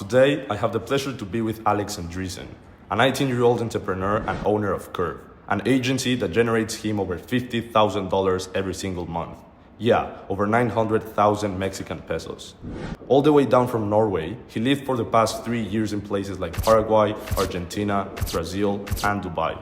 Today, I have the pleasure to be with Alex Andreessen, a 19-year-old entrepreneur and owner of Curve, an agency that generates him over $50,000 every single month. Yeah, over 900,000 Mexican pesos. All the way down from Norway, he lived for the past 3 years in places like Paraguay, Argentina, Brazil, and Dubai.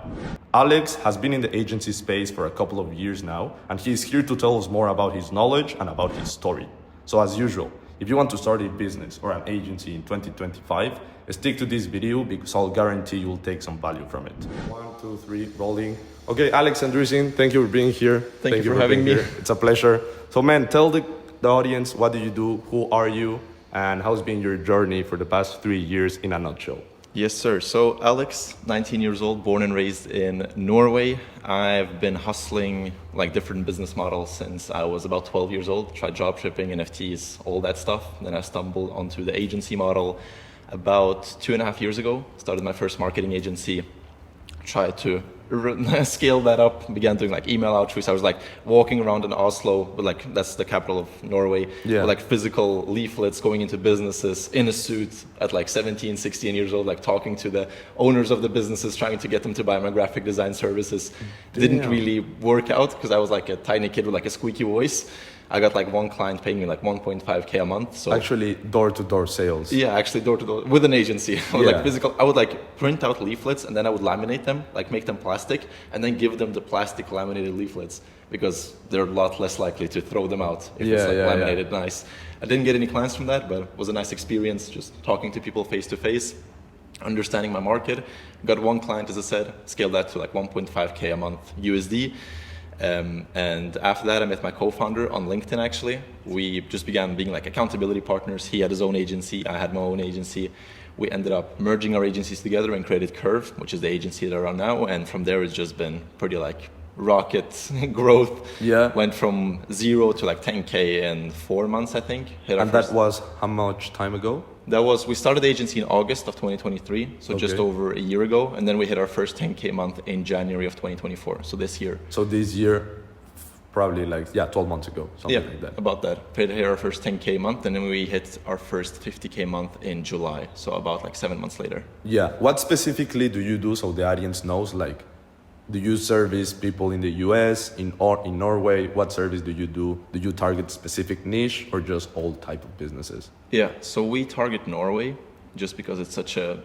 Alex has been in the agency space for a couple of years now, and he is here to tell us more about his knowledge and about his story. So as usual, if you want to start a business or an agency in 2025, stick to this video because I'll guarantee you'll take some value from it. 1, 2, 3, rolling. Okay, Alex Andreessen, thank you for being here. Thank you for having me. It's a pleasure. So man, tell the audience, what do you do, who are you, and how's been your journey for the past 3 years in a nutshell? Yes, sir. So Alex, 19 years old, born and raised in Norway. I've been hustling like different business models since I was about 12 years old. Tried job shipping, NFTs, all that stuff. Then I stumbled onto the agency model about 2.5 years ago. Started my first marketing agency. Tried to scale that up, began doing like email outreach. I was like walking around in Oslo, but like that's the capital of Norway, with like physical leaflets, going into businesses in a suit at like 17, 16 years old, like talking to the owners of the businesses, trying to get them to buy my graphic design services. Didn't really work out because I was like a tiny kid with like a squeaky voice. I got like one client paying me like 1.5K a month. So actually door-to-door sales. Yeah, actually door-to-door with an agency. Like physical. I would like print out leaflets and then I would laminate them, like make them plastic, and then give them the plastic laminated leaflets because they're a lot less likely to throw them out if it's like laminated nice. I didn't get any clients from that, but it was a nice experience just talking to people face to face, understanding my market. Got one client, as I said, scaled that to like 1.5K a month USD. And after that, I met my co-founder on LinkedIn, actually. We just began being like accountability partners. He had his own agency, I had my own agency. We ended up merging our agencies together and created Curve, which is the agency that I run now. And from there, it's just been pretty like rocket growth. Yeah. Went from 0 to like 10K in 4 months, I think. And that was how much time ago? We started the agency in August of 2023, so just over a year ago, and then we hit our first 10K month in January of 2024, so this year. So this year, probably like, 12 months ago, something like that. About that. We hit our first 10K month, and then we hit our first 50K month in July, so about like 7 months later. Yeah, what specifically do you do so the audience knows, like, do you service people in the US, in Norway? What service do you do? Do you target specific niche or just all type of businesses? Yeah, so we target Norway just because it's such a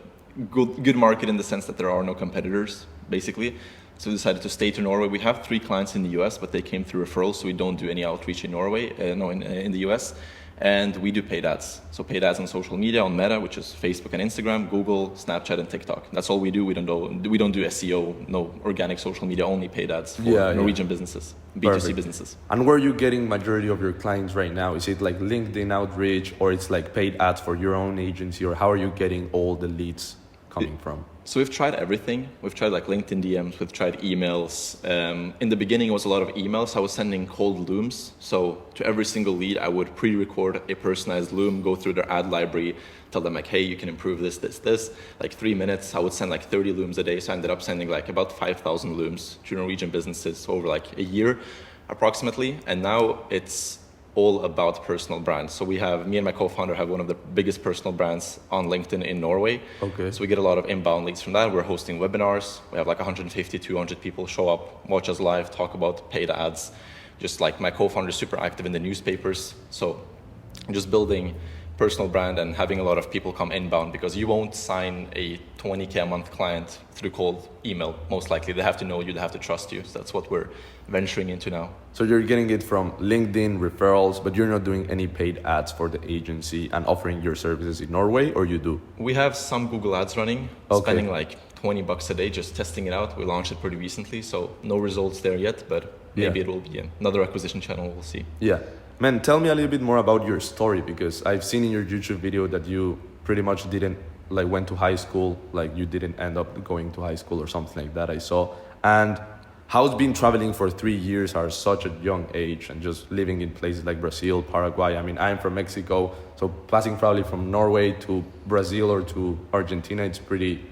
good market in the sense that there are no competitors, basically. So we decided to stay to Norway. We have 3 clients in the US, but they came through referrals, so we don't do any outreach in Norway, in the US. And we do paid ads. So paid ads on social media, on Meta, which is Facebook and Instagram, Google, Snapchat, and TikTok. That's all we do. We don't do SEO, no organic social media, only paid ads for Norwegian businesses, B2C businesses. And where are you getting majority of your clients right now? Is it like LinkedIn outreach, or it's like paid ads for your own agency, or how are you getting all the leads coming from? So we've tried everything. We've tried like LinkedIn DMs, we've tried emails. In the beginning, it was a lot of emails. I was sending cold looms. So to every single lead, I would pre-record a personalized loom, go through their ad library, tell them like, hey, you can improve this. Like 3 minutes, I would send like 30 looms a day. So I ended up sending like about 5,000 looms to Norwegian businesses over like a year approximately. And now it's all about personal brands. So me and my co-founder have one of the biggest personal brands on LinkedIn in Norway. Okay. So we get a lot of inbound leads from that. We're hosting webinars. We have like 150, 200 people show up, watch us live, talk about paid ads. Just like my co-founder is super active in the newspapers. So just building personal brand and having a lot of people come inbound because you won't sign a 20K a month client through cold email. Most likely they have to know you, they have to trust you. So that's what we're venturing into now. So you're getting it from LinkedIn referrals, but you're not doing any paid ads for the agency and offering your services in Norway, or you do? We have some Google ads running, spending like $20 a day just testing it out. We launched it pretty recently, so no results there yet, but maybe it will be another acquisition channel, we'll see. Yeah. Man, tell me a little bit more about your story, because I've seen in your YouTube video that you pretty much didn't went to high school, like you didn't end up going to high school or something like that, I saw. And how's been traveling for 3 years at such a young age and just living in places like Brazil, Paraguay? I mean, I'm from Mexico, so passing probably from Norway to Brazil or to Argentina, it's pretty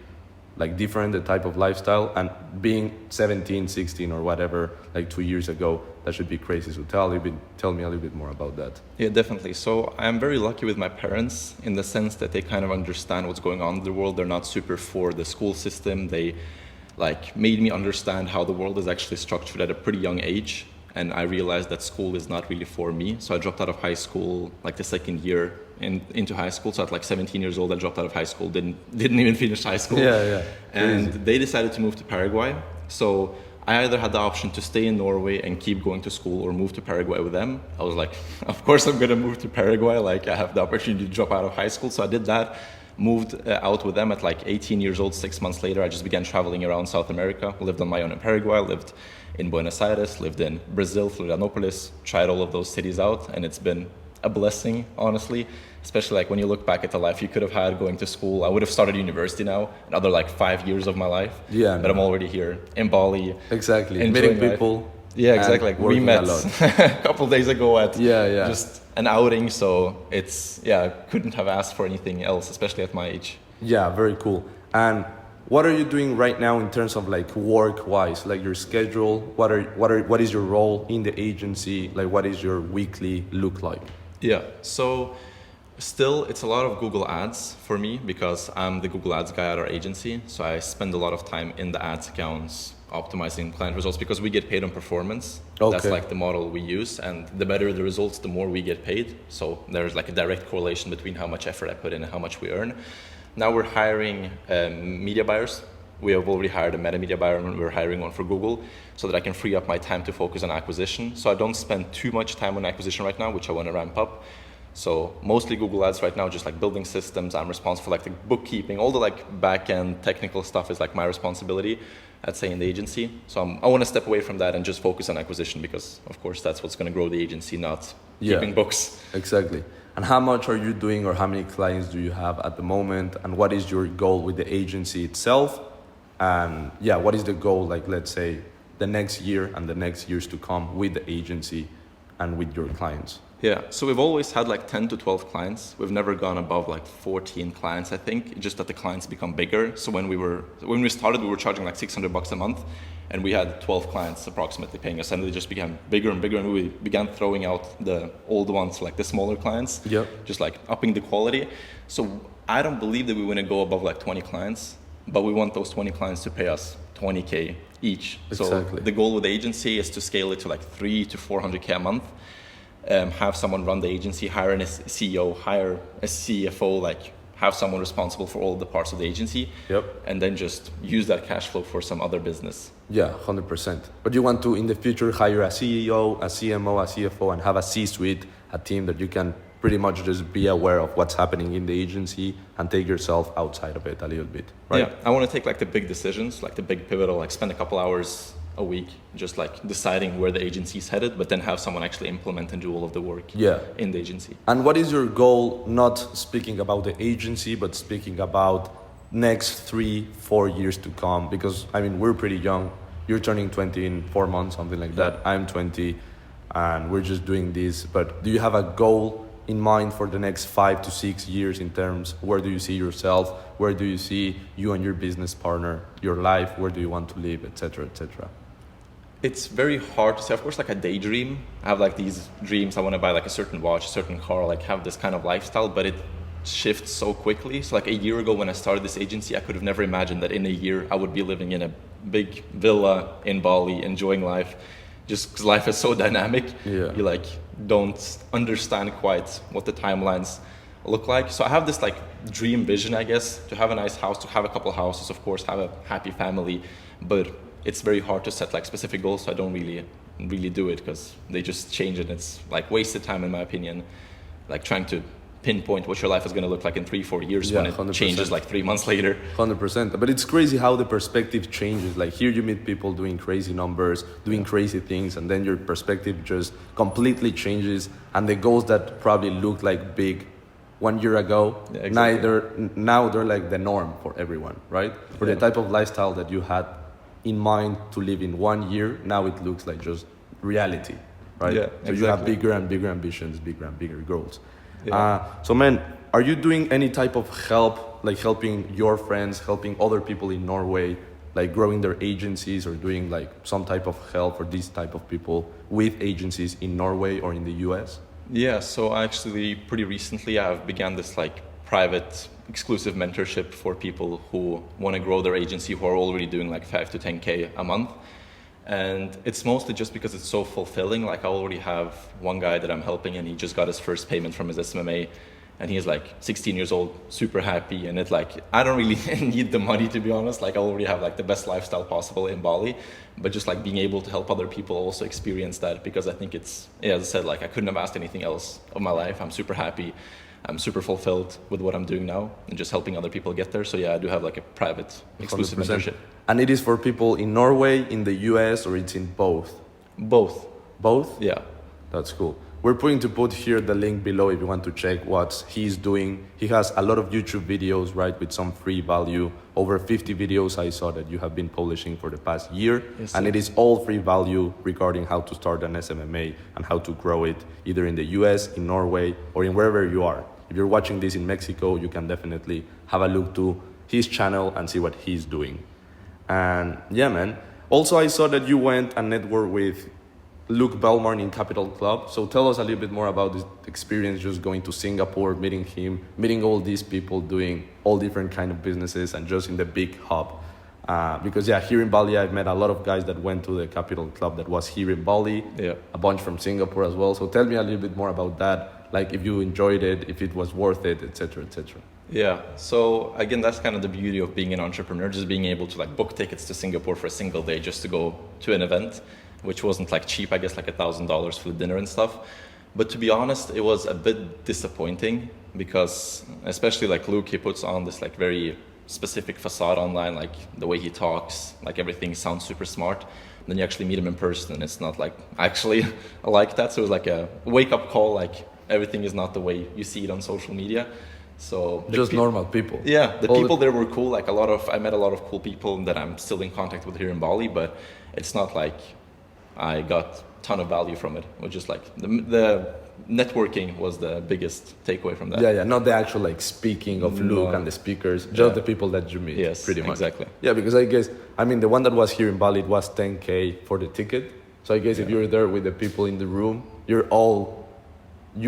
like different, the type of lifestyle, and being 17, 16 or whatever, like 2 years ago, that should be crazy. So tell me a little bit more about that. Yeah, definitely. So I'm very lucky with my parents in the sense that they kind of understand what's going on in the world. They're not super for the school system. They like made me understand how the world is actually structured at a pretty young age. And I realized that school is not really for me. So I dropped out of high school like the second year into high school. So at like 17 years old, I dropped out of high school, didn't even finish high school. Yeah. And they decided to move to Paraguay. So I either had the option to stay in Norway and keep going to school or move to Paraguay with them. I was like, of course I'm gonna move to Paraguay. Like I have the opportunity to drop out of high school. So I did that, moved out with them at like 18 years old. 6 months later, I just began traveling around South America. Lived on my own in Paraguay, lived in Buenos Aires, lived in Brazil, Florianopolis, tried all of those cities out. And it's been a blessing, honestly, especially like when you look back at the life you could have had going to school. I would have started university now, another like 5 years of my life. Yeah. But I'm already here in Bali. Exactly. Meeting people. Yeah, exactly. Like we met a couple of days ago at just an outing. So it's, couldn't have asked for anything else, especially at my age. Yeah, very cool. And what are you doing right now in terms of like work-wise, like your schedule? What is your role in the agency? Like what is your weekly look like? Yeah, so still it's a lot of Google Ads for me because I'm the Google Ads guy at our agency. So I spend a lot of time in the ads accounts optimizing client results because we get paid on performance. Okay. That's like the model we use, and the better the results, the more we get paid. So there's like a direct correlation between how much effort I put in and how much we earn. Now we're hiring media buyers. We have already hired a meta media buyer and we're hiring one for Google so that I can free up my time to focus on acquisition. So I don't spend too much time on acquisition right now, which I want to ramp up. So mostly Google Ads right now, just like building systems. I'm responsible for like the bookkeeping, all the like back-end technical stuff is like my responsibility, I'd say, in the agency. So I want to step away from that and just focus on acquisition because of course that's what's going to grow the agency, not keeping books. Exactly. And how much are you doing or how many clients do you have at the moment? And what is your goal with the agency itself? And what is the goal, like let's say the next year and the next years to come with the agency and with your clients? Yeah, so we've always had like 10 to 12 clients. We've never gone above like 14 clients, I think, just that the clients become bigger. So when we started, we were charging like $600 a month and we had 12 clients approximately paying us, and they just became bigger and bigger, and we began throwing out the old ones, like the smaller clients, just like upping the quality. So I don't believe that we want to go above like 20 clients, but we want those 20 clients to pay us $20K each. Exactly. So the goal with the agency is to scale it to like 300 to 400K a month. Have someone run the agency, hire a CEO, hire a CFO, like have someone responsible for all the parts of the agency, and then just use that cash flow for some other business. Yeah, 100%. But you want to, in the future, hire a CEO, a CMO, a CFO, and have a C-suite, a team that you can pretty much just be aware of what's happening in the agency and take yourself outside of it a little bit, right? Yeah, I want to take like the big decisions, like the big pivotal, like spend a couple hours a week just like deciding where the agency is headed, but then have someone actually implement and do all of the work in the agency. And what is your goal, not speaking about the agency, but speaking about next 3-4 years to come? Because I mean, we're pretty young. You're turning 20 in 4 months, something like that. I'm 20 and we're just doing this. But do you have a goal in mind for the next 5 to 6 years in terms, where do you see yourself? Where do you see you and your business partner, your life? Where do you want to live, etc., etc.? It's very hard to say. Of course, like a daydream. I have like these dreams. I want to buy like a certain watch, a certain car, like have this kind of lifestyle, but it shifts so quickly. So like a year ago when I started this agency, I could have never imagined that in a year I would be living in a big villa in Bali, enjoying life, just because life is so dynamic. You like don't understand quite what the timelines look like. So I have this like dream vision, I guess, to have a nice house, to have a couple houses, of course, have a happy family, but it's very hard to set like specific goals, so I don't really do it because they just change it. It's like wasted time in my opinion, like trying to pinpoint what your life is going to look like in 3-4 years when it 100%. Changes like 3 months later. 100%. But it's crazy how the perspective changes. Like here you meet people doing crazy numbers, doing crazy things, and then your perspective just completely changes, and the goals that probably looked like big 1 year ago, now they're like the norm for everyone, right? For the type of lifestyle that you had in mind to live in 1 year, now it looks like just reality, right? So you have bigger and bigger ambitions, bigger and bigger goals. So man, are you doing any type of help like helping your friends, helping other people in Norway, like growing their agencies or doing like some type of help for these type of people with agencies in Norway or in the US? Yeah, so actually pretty recently I've began this like private exclusive mentorship for people who want to grow their agency, who are already doing like 5 to 10K a month. And it's mostly just because it's so fulfilling. Like I already have one guy that I'm helping and he just got his first payment from his SMMA and he's like 16 years old, super happy. And it's like, I don't really need the money, to be honest. Like I already have like the best lifestyle possible in Bali, but just like being able to help other people also experience that, because I think it's, yeah, as I said, like I couldn't have asked anything else of my life. I'm super happy. I'm super fulfilled with what I'm doing now and just helping other people get there. So yeah, I do have like a private exclusive 100%. mentorship. And it is for people in Norway, in the US, or it's in both? Both. Both? Yeah. That's cool. We're going to put here the link below if you want to check what he's doing. He has a lot of YouTube videos, right, with some free value. Over 50 videos I saw that you have been publishing for the past year. Yes, and sir. it is all free value regarding how to start an SMMA and how to grow it either in the US, in Norway, or in wherever you are. If you're watching this in Mexico, you can definitely have a look to his channel and see what he's doing. And yeah, man. Also, I saw that you went and networked with Luke Belmar in Capital Club. So tell us a little bit more about this experience, just going to Singapore, meeting him, meeting all these people doing all different kind of businesses and just in the big hub. Because yeah, here in Bali, I've met a lot of guys that went to the Capital Club that was here in Bali, Yeah. a bunch from Singapore as well. So tell me a little bit more about that, like if you enjoyed it, if it was worth it, etc., etc. Yeah. So again, that's kind of the beauty of being an entrepreneur, just being able to like book tickets to Singapore for a single day just to go to an event, which wasn't like cheap, I guess like $1,000 for the dinner and stuff. But to be honest, it was a bit disappointing because especially like Luke, he puts on this like very specific facade online, like the way he talks, like everything sounds super smart. And then you actually meet him in person and it's not like actually like that. So it was like a wake up call, like everything is not the way you see it on social media. So Just normal people. yeah, the All people there were cool. Like I met a lot of cool people that I'm still in contact with here in Bali, but it's not like I got a ton of value from it. It was just like the networking was the biggest takeaway from that. Yeah, not the actual like speaking of Luke and the speakers, just the people that you meet. Yes, pretty much. exactly. Yeah, because I guess, I mean, the one that was here in Bali, it was 10K for the ticket. So I guess if you're there with the people in the room, you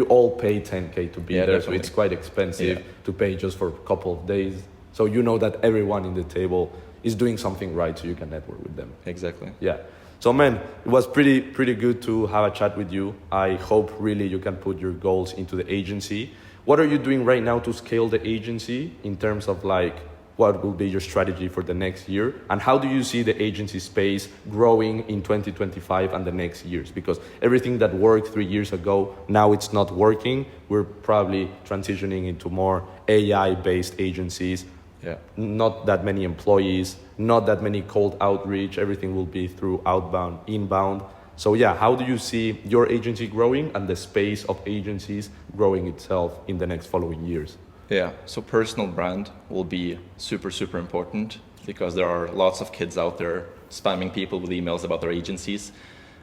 all pay 10K to be there. Definitely. So it's quite expensive to pay just for a couple of days. So you know that everyone in the table is doing something right, so you can network with them. Exactly. Yeah. So man, it was pretty good to have a chat with you. I hope really you can put your goals into the agency. What are you doing right now to scale the agency in terms of like what will be your strategy for the next year? And how do you see the agency space growing in 2025 and the next years? Because everything that worked 3 years ago, now it's not working. We're probably transitioning into more AI-based agencies. Yeah. Not that many employees, not that many cold outreach. Everything will be through outbound, inbound. So yeah, how do you see your agency growing and the space of agencies growing itself in the next following years? Yeah, so personal brand will be super, super important because there are lots of kids out there spamming people with emails about their agencies.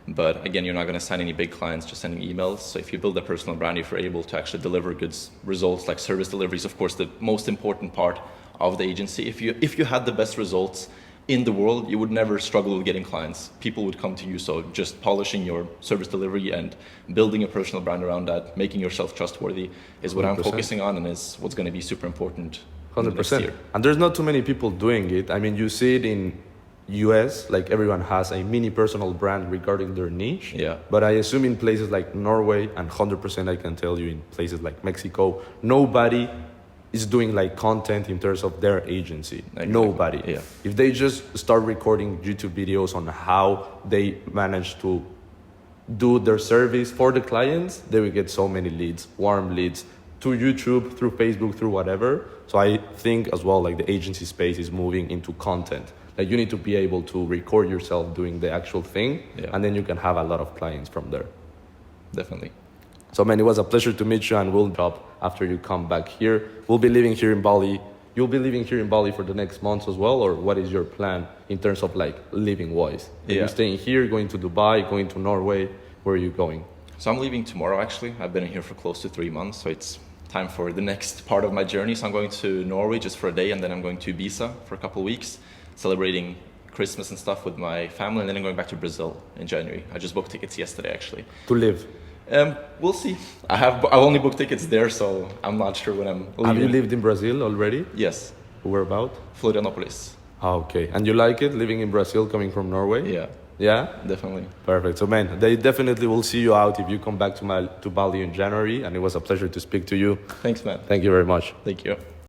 But again, you're not going to sign any big clients just sending emails. So if you build a personal brand, if you're able to actually deliver good results like service deliveries, of course, the most important part of the agency. If you had the best results in the world, you would never struggle with getting clients. People would come to you. So just polishing your service delivery and building a personal brand around that, making yourself trustworthy is what 100%. I'm focusing on and is what's going to be super important. 100%. And there's not too many people doing it. I mean, you see it in US, like everyone has a mini personal brand regarding their niche. Yeah. But I assume in places like Norway, and 100% I can tell you in places like Mexico, nobody is doing like content in terms of their agency. Exactly. Nobody. Yeah. If they just start recording YouTube videos on how they manage to do their service for the clients, they will get so many leads, warm leads, to YouTube, through Facebook, through whatever. So I think as well, like the agency space is moving into content. Like you need to be able to record yourself doing the actual thing, and then you can have a lot of clients from there. Definitely. So man, it was a pleasure to meet you, and we'll talk after you come back here. We'll be living here in Bali. You'll be living here in Bali for the next months as well, or what is your plan in terms of like living wise? Are you staying here, going to Dubai, going to Norway? Where are you going? So I'm leaving tomorrow actually. I've been here for close to 3 months, so it's time for the next part of my journey. So I'm going to Norway just for a day, and then I'm going to Ibiza for a couple of weeks, celebrating Christmas and stuff with my family, and then I'm going back to Brazil in January. I just booked tickets yesterday, actually. To live? We'll see. I've only booked tickets there, so I'm not sure when I'm leaving. Have you lived in Brazil already? Yes. Where about? Florianopolis. Ah, okay. And you like it, living in Brazil, coming from Norway? Yeah. Yeah? Definitely. Perfect. So, man, they definitely will see you out if you come back to Bali in January, and it was a pleasure to speak to you. Thanks, man. Thank you very much. Thank you.